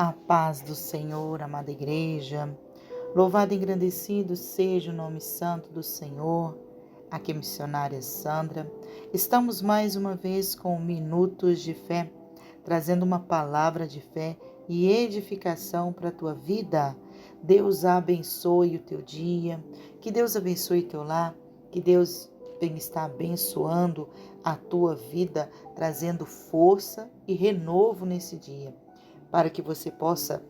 A paz do Senhor, amada igreja. Louvado e engrandecido seja o nome santo do Senhor. Aqui é a missionária Sandra. Estamos mais uma vez com Minutos de Fé, trazendo uma palavra de fé e edificação para a tua vida. Deus abençoe o teu dia, que Deus abençoe o teu lar, que Deus venha estar abençoando a tua vida, trazendo força e renovo nesse dia, para que você possa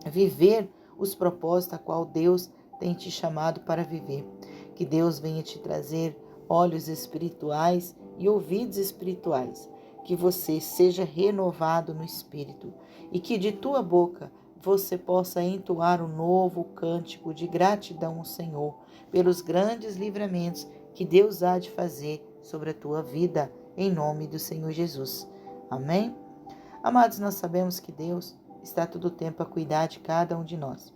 viver os propósitos a qual Deus tem te chamado para viver. Que Deus venha te trazer olhos espirituais e ouvidos espirituais. Que você seja renovado no espírito e que de tua boca você possa entoar um novo cântico de gratidão ao Senhor pelos grandes livramentos que Deus há de fazer sobre a tua vida, em nome do Senhor Jesus. Amém? Amados, nós sabemos que Deus está todo o tempo a cuidar de cada um de nós.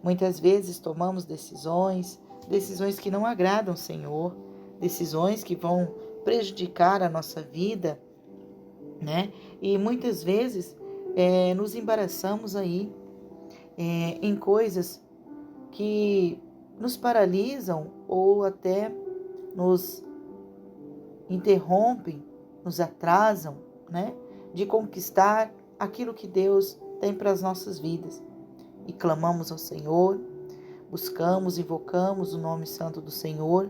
Muitas vezes tomamos decisões que não agradam ao Senhor, decisões que vão prejudicar a nossa vida, né? E muitas vezes nos embaraçamos aí em coisas que nos paralisam ou até nos interrompem, nos atrasam, né? De conquistar aquilo que Deus tem para as nossas vidas. E clamamos ao Senhor, buscamos, invocamos o nome santo do Senhor,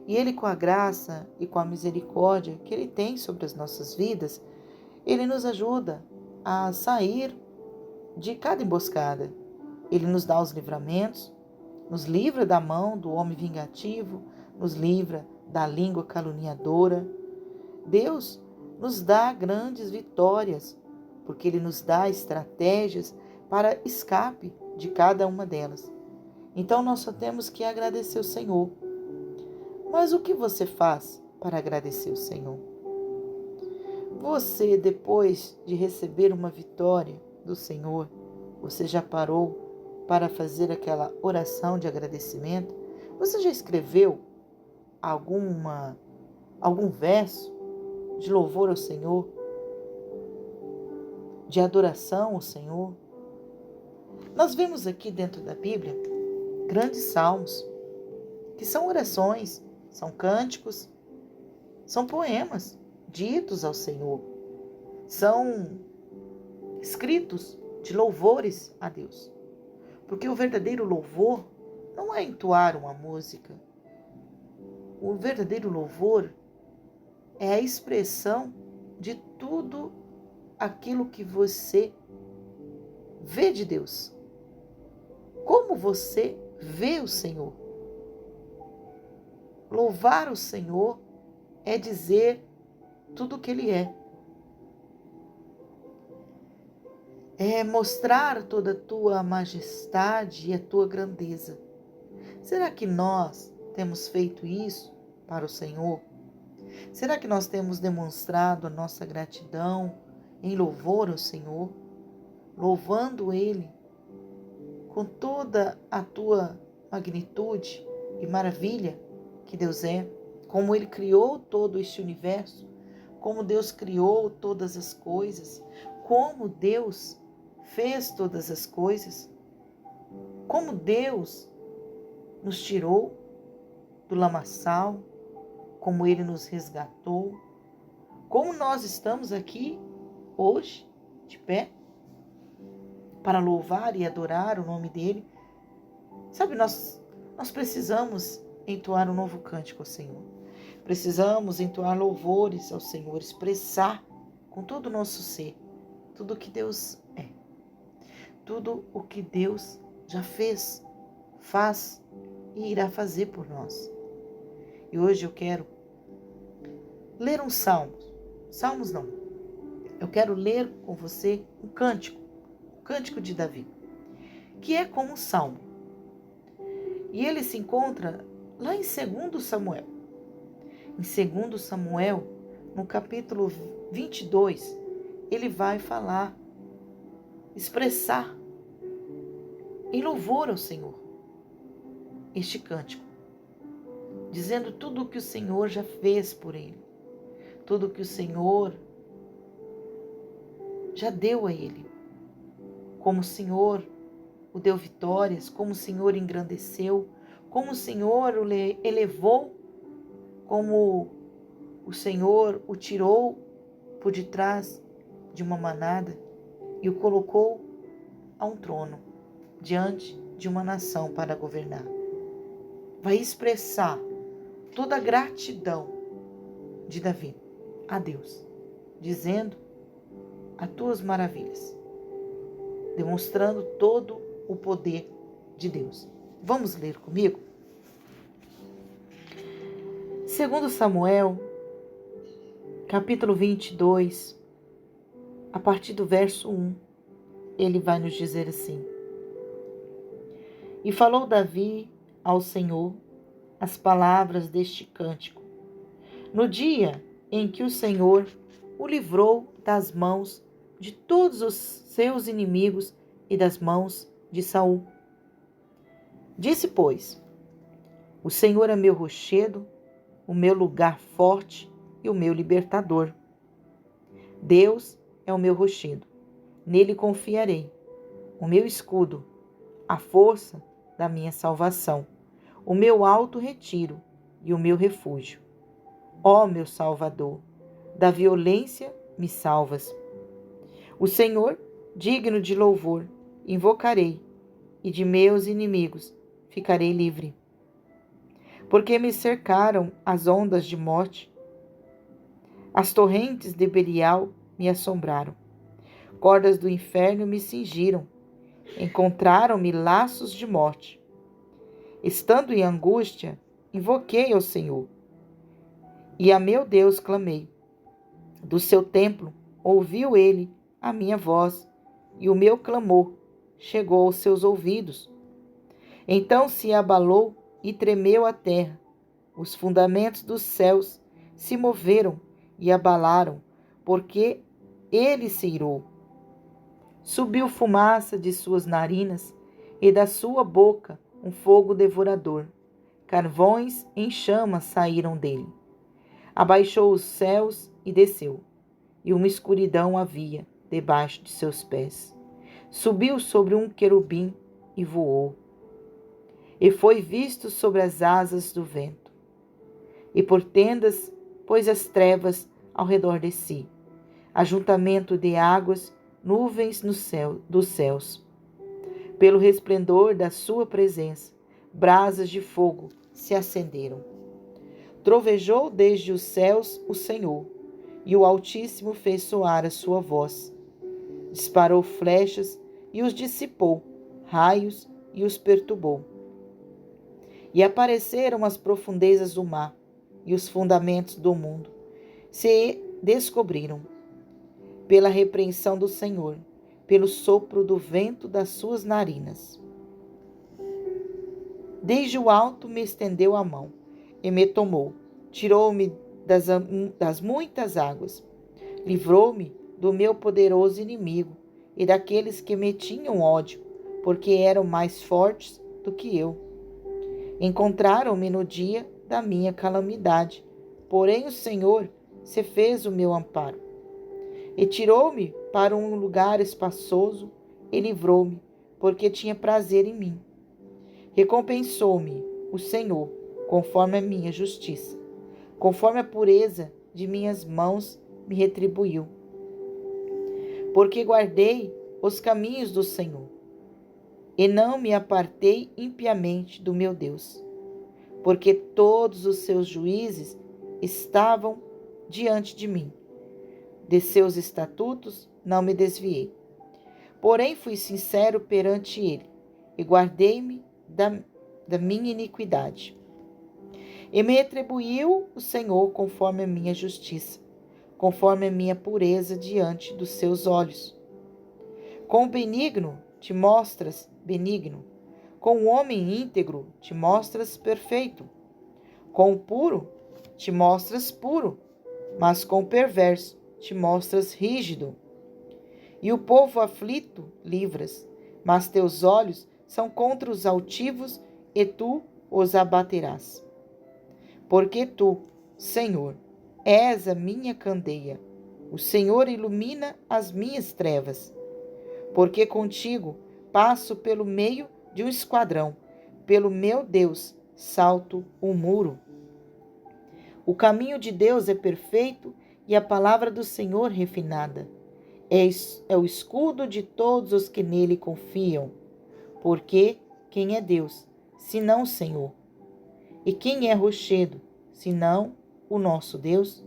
e Ele, com a graça e com a misericórdia que Ele tem sobre as nossas vidas, Ele nos ajuda a sair de cada emboscada. Ele nos dá os livramentos, nos livra da mão do homem vingativo, nos livra da língua caluniadora. Deus nos dá grandes vitórias, porque Ele nos dá estratégias para escape de cada uma delas. Então nós só temos que agradecer o Senhor. Mas o que você faz para agradecer o Senhor? Você, depois de receber uma vitória do Senhor, você já parou para fazer aquela oração de agradecimento? Você já escreveu algum verso de louvor ao Senhor, de adoração ao Senhor? Nós vemos aqui dentro da Bíblia grandes salmos, que são orações, são cânticos, são poemas ditos ao Senhor, são escritos de louvores a Deus. Porque o verdadeiro louvor não é entoar uma música. O verdadeiro louvor é a expressão de tudo aquilo que você vê de Deus. Como você vê o Senhor. Louvar o Senhor é dizer tudo o que Ele é. É mostrar toda a tua majestade e a tua grandeza. Será que nós temos feito isso para o Senhor? Será que nós temos demonstrado a nossa gratidão em louvor ao Senhor? Louvando Ele com toda a tua magnitude e maravilha que Deus é, como Ele criou todo este universo, como Deus criou todas as coisas, como Deus fez todas as coisas, como Deus nos tirou do lamaçal, como Ele nos resgatou, como nós estamos aqui hoje, de pé, para louvar e adorar o nome dEle. Sabe, nós precisamos entoar um novo cântico ao Senhor. Precisamos entoar louvores ao Senhor, expressar com todo o nosso ser tudo o que Deus é. Tudo o que Deus já fez, faz e irá fazer por nós. E hoje eu quero ler um salmo. Salmos não. Eu quero ler com você um cântico. O cântico de Davi, que é como um salmo. E ele se encontra lá em 2 Samuel. Em 2 Samuel, no capítulo 22, ele vai falar, expressar em louvor ao Senhor este cântico, dizendo tudo o que o Senhor já fez por ele, tudo o que o Senhor já deu a ele. como o Senhor o deu vitórias, como o Senhor engrandeceu, como o Senhor o elevou, como o Senhor o tirou por detrás de uma manada e o colocou a um trono diante de uma nação para governar. Vai expressar toda a gratidão de Davi a Deus, dizendo as tuas maravilhas, demonstrando todo o poder de Deus. Vamos ler comigo? Segundo Samuel, capítulo 22, a partir do verso 1, ele vai nos dizer assim: E falou Davi ao Senhor as palavras deste cântico, no dia em que o Senhor o livrou das mãos de todos os seus inimigos e das mãos de Saul. Disse, pois, o Senhor é meu rochedo, o meu lugar forte e o meu libertador. Deus é o meu rochedo, nele confiarei, o meu escudo, a força da minha salvação, o meu alto retiro e o meu refúgio. Ó meu Salvador, da violência me salvas. O Senhor, digno de louvor, invocarei, e de meus inimigos ficarei livre. Porque me cercaram as ondas de morte, as torrentes de Belial me assombraram, cordas do inferno me cingiram, encontraram-me laços de morte. Estando em angústia, invoquei ao Senhor, e a meu Deus clamei. Do seu templo ouviu ele a minha voz, e o meu clamor chegou aos seus ouvidos. Então se abalou e tremeu a terra, os fundamentos dos céus se moveram e abalaram, porque ele se irou. Subiu fumaça de suas narinas, e da sua boca um fogo devorador. Carvões em chamas saíram dele. Abaixou os céus e desceu, e uma escuridão havia debaixo de seus pés. Subiu sobre um querubim e voou. E foi visto sobre as asas do vento. E por tendas pôs as trevas ao redor de si, ajuntamento de águas, nuvens no céu, dos céus. Pelo resplendor da sua presença, brasas de fogo se acenderam. Trovejou desde os céus o Senhor, e o Altíssimo fez soar a sua voz. Disparou flechas e os dissipou, raios e os perturbou. E apareceram as profundezas do mar, e os fundamentos do mundo se descobriram. Pela repreensão do Senhor, pelo sopro do vento das suas narinas. Desde o alto me estendeu a mão, e me tomou, tirou-me das muitas águas, livrou-me do meu poderoso inimigo e daqueles que me tinham ódio, porque eram mais fortes do que eu. Encontraram-me no dia da minha calamidade, porém o Senhor se fez o meu amparo. E tirou-me para um lugar espaçoso e livrou-me, porque tinha prazer em mim. Recompensou-me o Senhor, conforme a minha justiça, conforme a pureza de minhas mãos me retribuiu. Porque guardei os caminhos do Senhor, e não me apartei impiamente do meu Deus, porque todos os seus juízes estavam diante de mim. De seus estatutos não me desviei. Porém fui sincero perante ele, e guardei-me da minha iniquidade. E me retribuiu o Senhor conforme a minha justiça, conforme a minha pureza diante dos seus olhos. Com o benigno te mostras benigno, com o homem íntegro te mostras perfeito, com o puro te mostras puro, mas com o perverso te mostras rígido. E o povo aflito livras, mas teus olhos são contra os altivos, e tu os abaterás. Porque tu, Senhor, és a minha candeia, o Senhor ilumina as minhas trevas. porque contigo passo pelo meio de um esquadrão, pelo meu Deus salto o muro. O caminho de Deus é perfeito e a palavra do Senhor refinada. É o escudo de todos os que nele confiam. Porque quem é Deus, senão o Senhor? E quem é rochedo, senão o nosso Deus?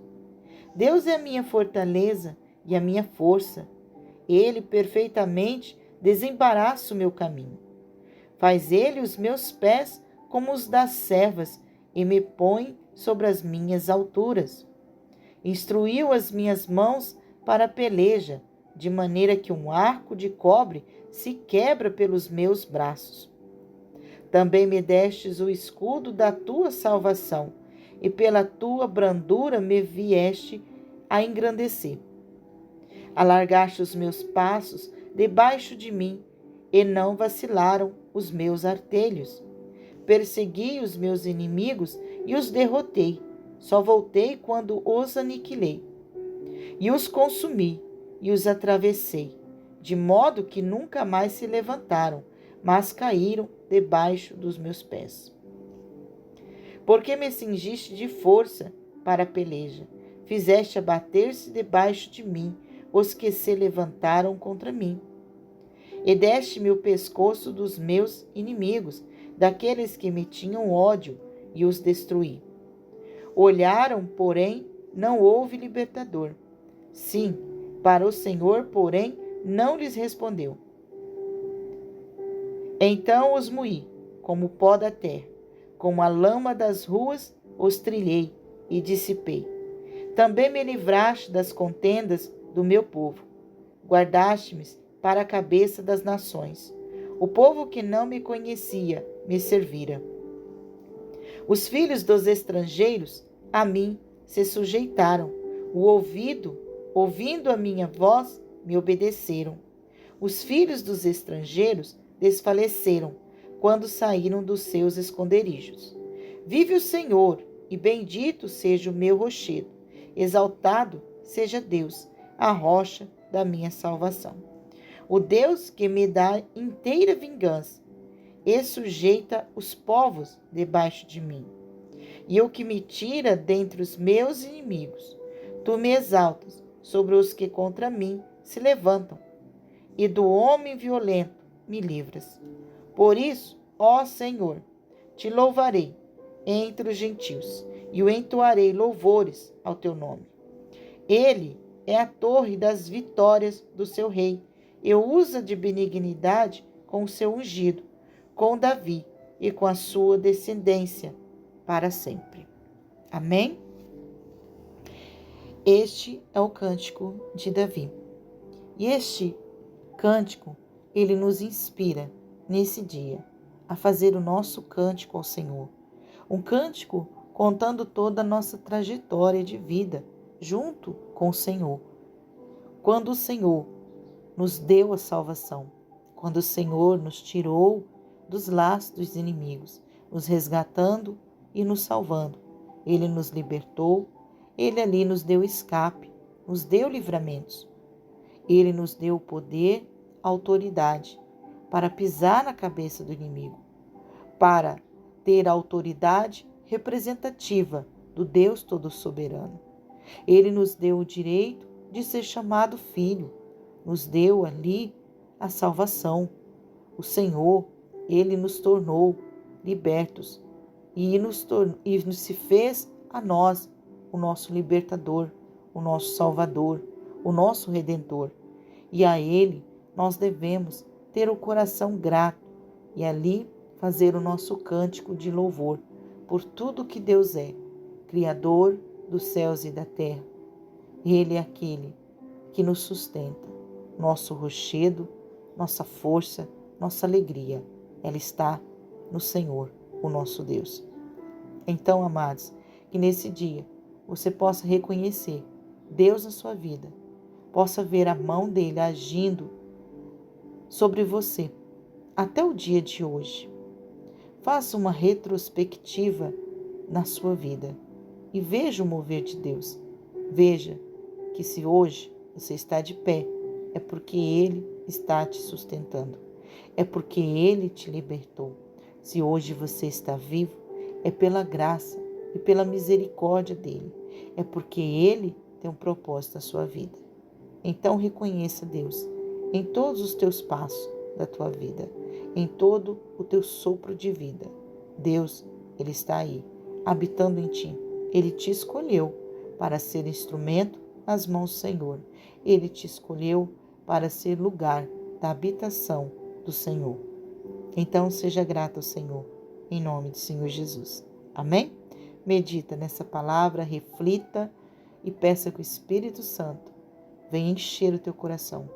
Deus é a minha fortaleza e a minha força. Ele perfeitamente desembaraça o meu caminho. Faz ele os meus pés como os das servas e me põe sobre as minhas alturas. Instruiu as minhas mãos para a peleja, de maneira que um arco de cobre se quebra pelos meus braços. Também me destes o escudo da tua salvação, e pela tua brandura me vieste a engrandecer. Alargaste os meus passos debaixo de mim, e não vacilaram os meus artelhos. Persegui os meus inimigos e os derrotei. Só voltei quando os aniquilei. E os consumi e os atravessei, de modo que nunca mais se levantaram, mas caíram debaixo dos meus pés. Porque me cingiste de força para a peleja, fizeste abater-se debaixo de mim os que se levantaram contra mim. E deste-me o pescoço dos meus inimigos, daqueles que me tinham ódio, e os destruí. Olharam, porém, não houve libertador. Sim, para o Senhor, porém, não lhes respondeu. Então os moí, como o pó da terra, como a lama das ruas, os trilhei e dissipei. Também me livraste das contendas do meu povo. Guardaste-me para a cabeça das nações. O povo que não me conhecia me servira. Os filhos dos estrangeiros a mim se sujeitaram. Ouvindo a minha voz, me obedeceram. Os filhos dos estrangeiros desfaleceram quando saíram dos seus esconderijos. Vive o Senhor, e bendito seja o meu rochedo. Exaltado seja Deus, a rocha da minha salvação. O Deus que me dá inteira vingança e sujeita os povos debaixo de mim. E o que me tira dentre os meus inimigos. Tu me exaltas sobre os que contra mim se levantam, e do homem violento me livras. Por isso, ó Senhor, te louvarei entre os gentios, e o entoarei louvores ao teu nome. Ele é a torre das vitórias do seu rei, e usa de benignidade com o seu ungido, com Davi e com a sua descendência para sempre. Amém? Este é o cântico de Davi. E este cântico, ele nos inspira nesse dia a fazer o nosso cântico ao Senhor. Um cântico contando toda a nossa trajetória de vida junto com o Senhor. Quando o Senhor nos deu a salvação, quando o Senhor nos tirou dos laços dos inimigos, nos resgatando e nos salvando. Ele nos libertou, Ele ali nos deu escape, nos deu livramentos. Ele nos deu o poder, a autoridade para pisar na cabeça do inimigo, para ter a autoridade representativa do Deus Todo-Soberano. Ele nos deu o direito de ser chamado filho, nos deu ali a salvação. O Senhor, Ele nos tornou libertos e nos se fez a nós o nosso libertador, o nosso salvador, o nosso redentor. E a Ele nós devemos ter o coração grato e ali fazer o nosso cântico de louvor por tudo que Deus é, Criador dos céus e da terra. Ele é aquele que nos sustenta, nosso rochedo, nossa força, nossa alegria. Ela está no Senhor, o nosso Deus. Então, amados, que nesse dia você possa reconhecer Deus na sua vida, possa ver a mão dele agindo sobre você até o dia de hoje. Faça uma retrospectiva na sua vida e veja o mover de Deus. Veja que se hoje você está de pé, é porque Ele está te sustentando. É porque Ele te libertou. Se hoje você está vivo, é pela graça e pela misericórdia dEle. É porque Ele tem um propósito na sua vida. Então reconheça Deus em todos os teus passos da tua vida, em todo o teu sopro de vida. Deus, Ele está aí, habitando em ti. Ele te escolheu para ser instrumento nas mãos do Senhor. Ele te escolheu para ser lugar da habitação do Senhor. Então seja grato ao Senhor, em nome do Senhor Jesus. Amém? Medita nessa palavra, reflita e peça que o Espírito Santo venha encher o teu coração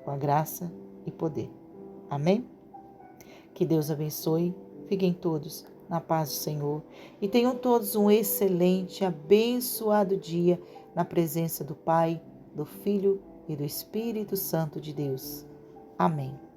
com a graça e poder. Amém? Que Deus abençoe. Fiquem todos na paz do Senhor e tenham todos um excelente, abençoado dia na presença do Pai, do Filho e do Espírito Santo de Deus. Amém.